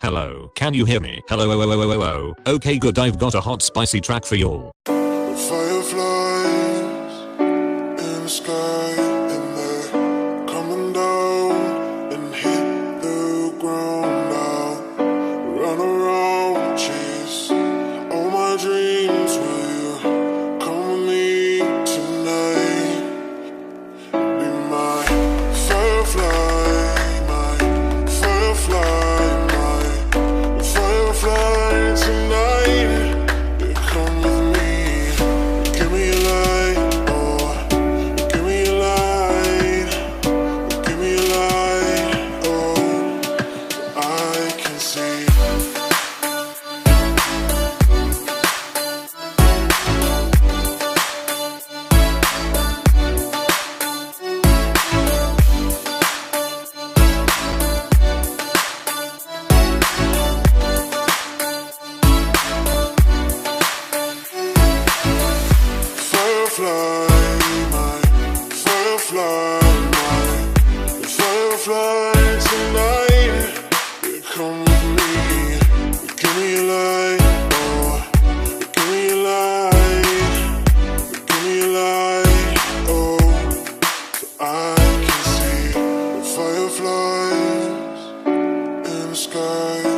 Hello, can you hear me? Hello, oh, oh, oh, oh, oh, oh. Okay, good. I've got a hot, spicy track for y'all. Fireflies in the sky, and they're coming down and hit the ground now. Run around, chase all my dreams. Will you come with me tonight? Be my firefly, my firefly, my firefly tonight. You come with me. Give me a light, oh, give me a light, give me a light, oh, so I can see. Firefly, my firefly, my firefly tonight. You come with me. Give me a light, oh, give me a light, give me a light, oh, so I can see the fireflies in the sky.